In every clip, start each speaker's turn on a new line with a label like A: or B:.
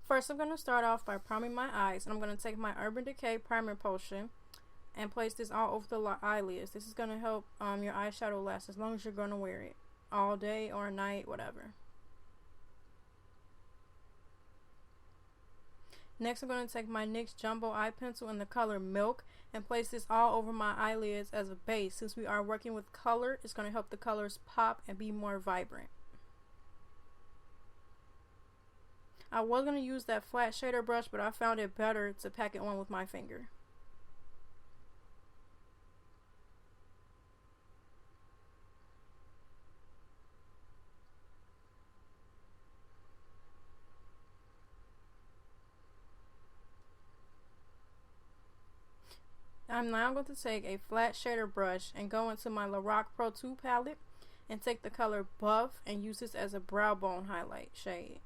A: First, I'm going to start off by priming my eyes, and I'm going to take my Urban Decay Primer Potion and place this all over the eyelids. This is going to help your eyeshadow last as long as you're going to wear it, all day or night, whatever. Next, I'm going to take my NYX Jumbo Eye Pencil in the color Milk and place this all over my eyelids as a base. Since we are working with color, it's going to help the colors pop and be more vibrant. I was going to use that flat shader brush, but I found it better to pack it on with my finger. I'm now going to take a flat shader brush and go into my Lorac Pro 2 palette and take the color Buff and use this as a brow bone highlight shade.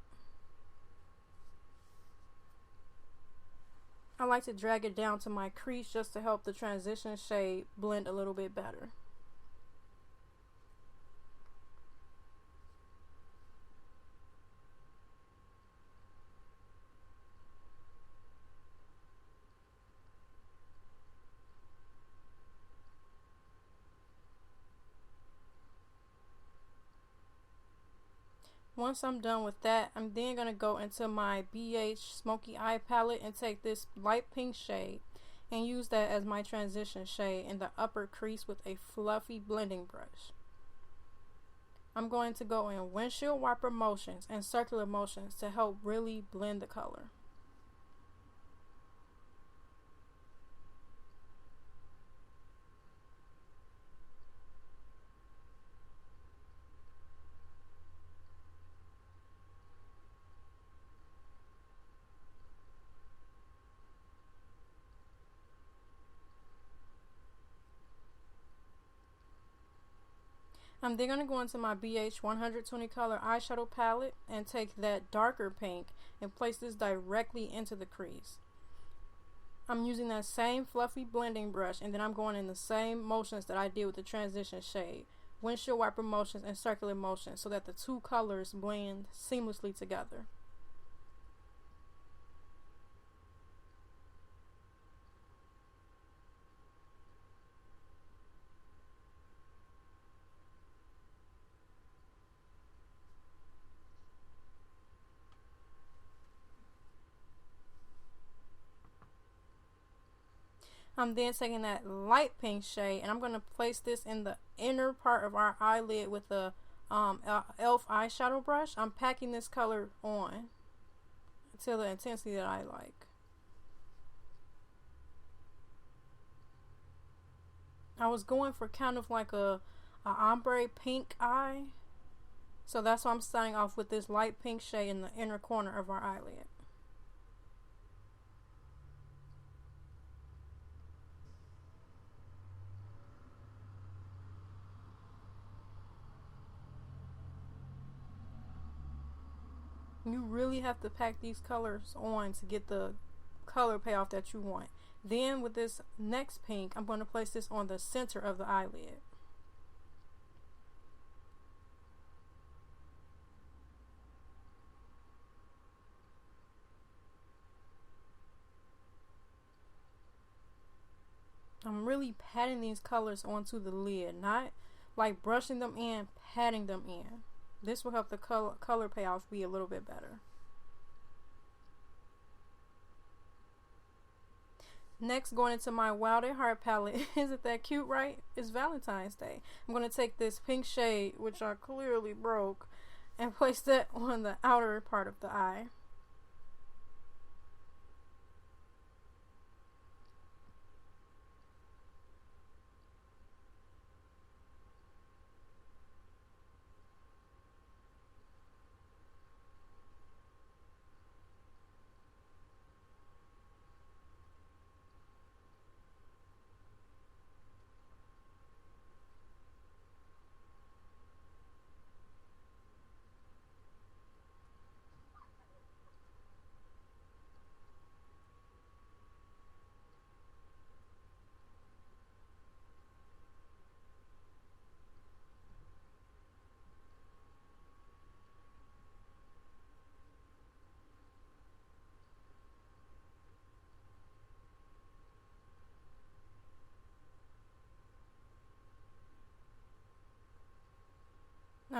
A: I like to drag it down to my crease just to help the transition shade blend a little bit better. Once I'm done with that, I'm then going to go into my BH Smoky Eye palette and take this light pink shade and use that as my transition shade in the upper crease with a fluffy blending brush. I'm going to go in windshield wiper motions and circular motions to help really blend the color. I'm then going to go into my BH 120 color eyeshadow palette and take that darker pink and place this directly into the crease. I'm using that same fluffy blending brush, and then I'm going in the same motions that I did with the transition shade, windshield wiper motions and circular motions, so that the two colors blend seamlessly together. I'm then taking that light pink shade and I'm going to place this in the inner part of our eyelid with the e.l.f. eyeshadow brush. I'm packing this color on until the intensity that I like. I was going for kind of like a ombre pink eye, so that's why I'm starting off with this light pink shade in the inner corner of our eyelid. You really have to pack these colors on to get the color payoff that you want. Then with this next pink, I'm going to place this on the center of the eyelid. I'm really patting these colors onto the lid, not like brushing them in, patting them in. This will help the color payoff be a little bit better. Next, going into my Wild at Heart palette. Isn't that cute, right? It's Valentine's Day. I'm going to take this pink shade, which I clearly broke, and place that on the outer part of the eye.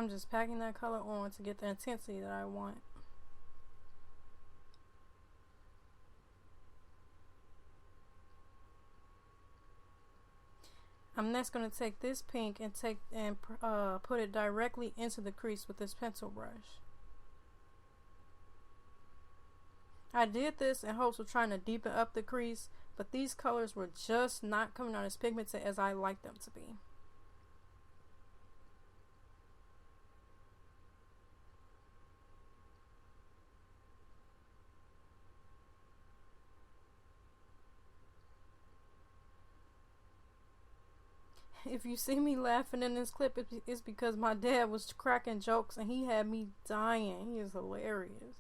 A: I'm just packing that color on to get the intensity that I want. I'm next going to take this pink and put it directly into the crease with this pencil brush. I did this in hopes of trying to deepen up the crease, but these colors were just not coming out as pigmented as I like them to be. If you see me laughing in this clip, it's because my dad was cracking jokes and he had me dying. He is hilarious.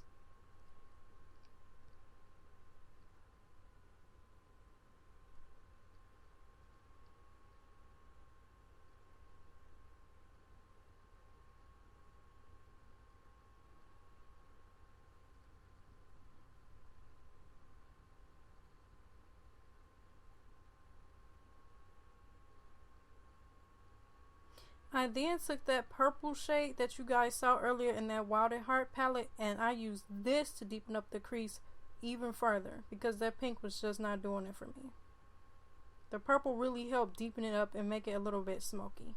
A: I then took that purple shade that you guys saw earlier in that Wild at Heart palette, and I used this to deepen up the crease even further because that pink was just not doing it for me. The purple really helped deepen it up and make it a little bit smoky.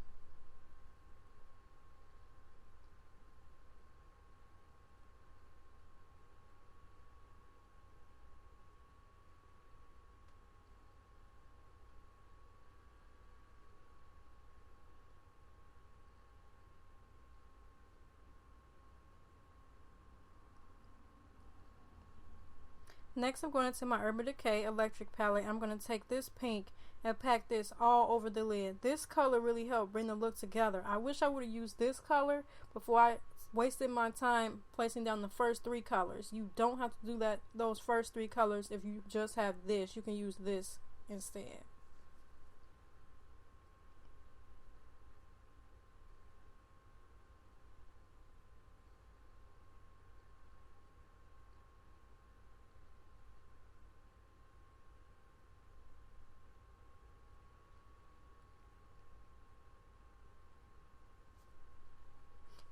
A: Next, I'm going into my Urban Decay Electric palette. I'm going to take this pink and pack this all over the lid. This color really helped bring the look together. I wish I would have used this color before I wasted my time placing down the first three colors. You don't have to do those first three colors if you just have this. You can use this instead.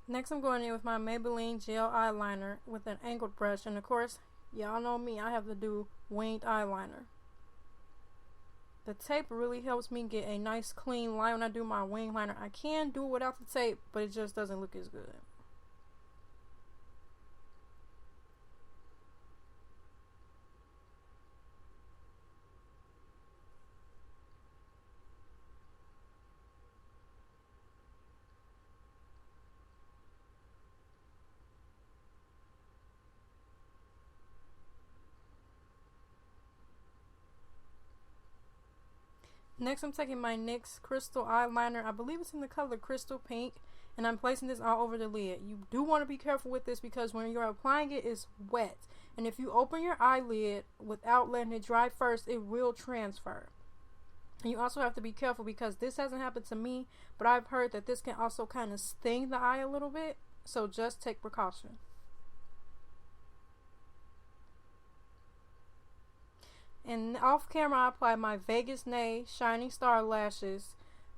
A: Next, I'm going in with my Maybelline gel eyeliner with an angled brush, and of course, y'all know me, I have to do winged eyeliner. The tape really helps me get a nice clean line when I do my wing liner. I can do it without the tape, but it just doesn't look as good. Next, I'm taking my NYX crystal eyeliner. I believe it's in the color Crystal Pink, and I'm placing this all over the lid. You do want to be careful with this because when you're applying it, it's wet. And if you open your eyelid without letting it dry first, it will transfer. And you also have to be careful because this hasn't happened to me, but I've heard that this can also kind of sting the eye a little bit. So just take precaution. And off camera, I apply my Vegas Nay Shining Star Lashes.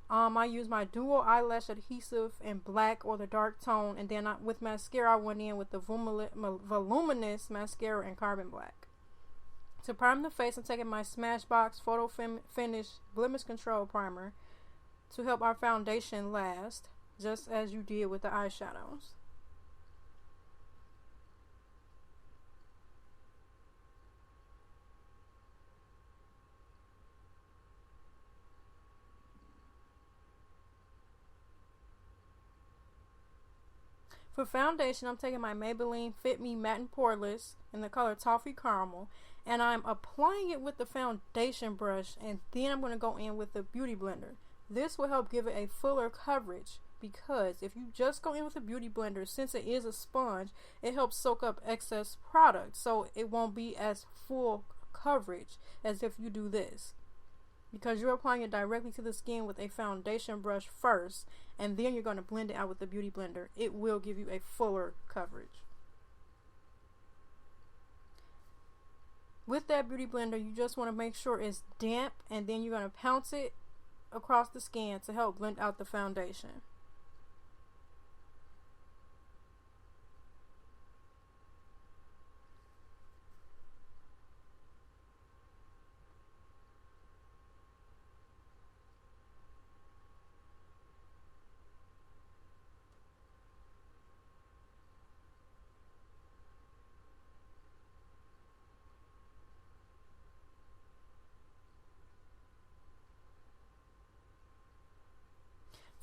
A: I use my dual eyelash adhesive in black or the dark tone, and then with mascara, I went in with the voluminous mascara in carbon black. To prime the face, I'm taking my Smashbox Photo Finish Blemish Control Primer to help our foundation last, just as you did with the eyeshadows. For foundation, I'm taking my Maybelline Fit Me Matte and Poreless in the color Toffee Caramel, and I'm applying it with the foundation brush, and then I'm going to go in with the Beauty Blender. This will help give it a fuller coverage because if you just go in with a Beauty Blender, since it is a sponge, it helps soak up excess product, so it won't be as full coverage as if you do this. Because you're applying it directly to the skin with a foundation brush first, and then you're going to blend it out with the Beauty Blender. It will give you a fuller coverage. With that Beauty Blender, you just want to make sure it's damp, and then you're going to pounce it across the skin to help blend out the foundation.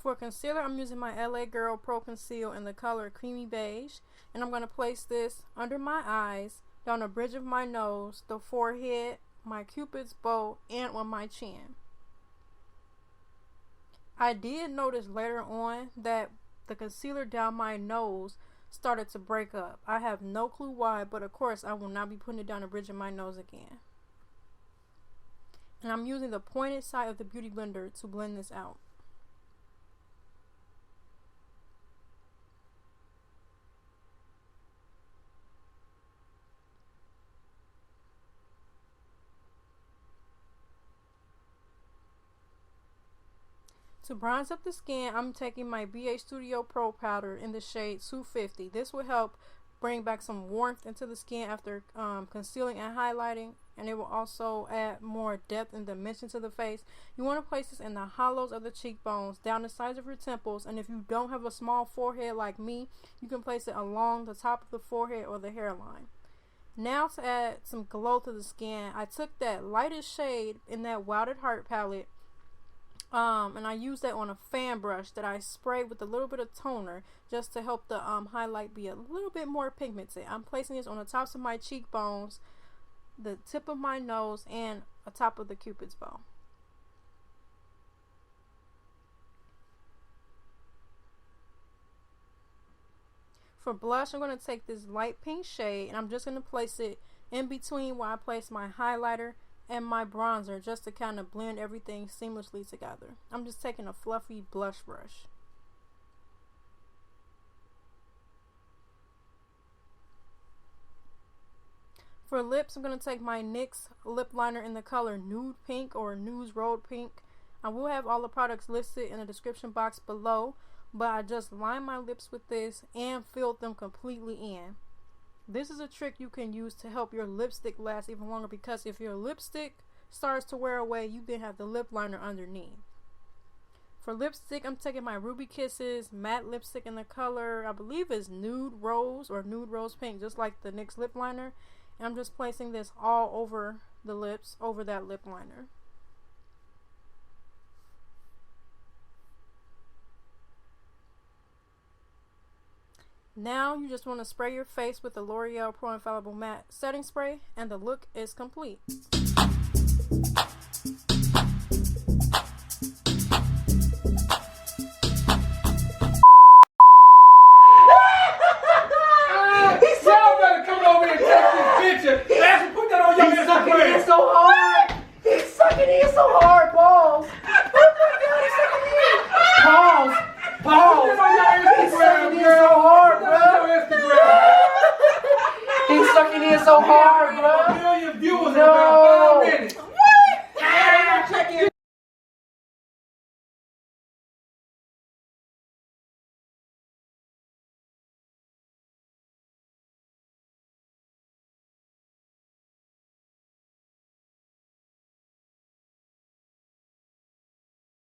A: For concealer, I'm using my LA Girl Pro Conceal in the color Creamy Beige. And I'm going to place this under my eyes, down the bridge of my nose, the forehead, my cupid's bow, and on my chin. I did notice later on that the concealer down my nose started to break up. I have no clue why, but of course I will not be putting it down the bridge of my nose again. And I'm using the pointed side of the Beauty Blender to blend this out. To bronze up the skin, I'm taking my BH Studio Pro powder in the shade 250. This will help bring back some warmth into the skin after concealing and highlighting, and it will also add more depth and dimension to the face. You want to place this in the hollows of the cheekbones, down the sides of your temples, and if you don't have a small forehead like me, you can place it along the top of the forehead or the hairline. Now to add some glow to the skin, I took that lightest shade in that Wilded Heart palette, and I used that on a fan brush that I sprayed with a little bit of toner just to help the highlight be a little bit more pigmented. I'm placing this on the tops of my cheekbones, the tip of my nose, and the top of the cupid's bow. For blush, I'm going to take this light pink shade and I'm just going to place it in between where I place my highlighter and my bronzer, just to kind of blend everything seamlessly together. I'm just taking a fluffy blush brush. For lips, I'm going to take my NYX lip liner in the color Nude Pink or Nude Road Pink. I will have all the products listed in the description box below, but I just lined my lips with this and filled them completely in. This is a trick you can use to help your lipstick last even longer, because if your lipstick starts to wear away, you then have the lip liner underneath. For lipstick, I'm taking my Ruby Kisses matte lipstick in the color, I believe is Nude Rose or Nude Rose Pink, just like the NYX lip liner. And I'm just placing this all over the lips, over that lip liner. Now you just want to spray your face with the L'Oreal Pro Infallible Matte Setting Spray and the look is complete.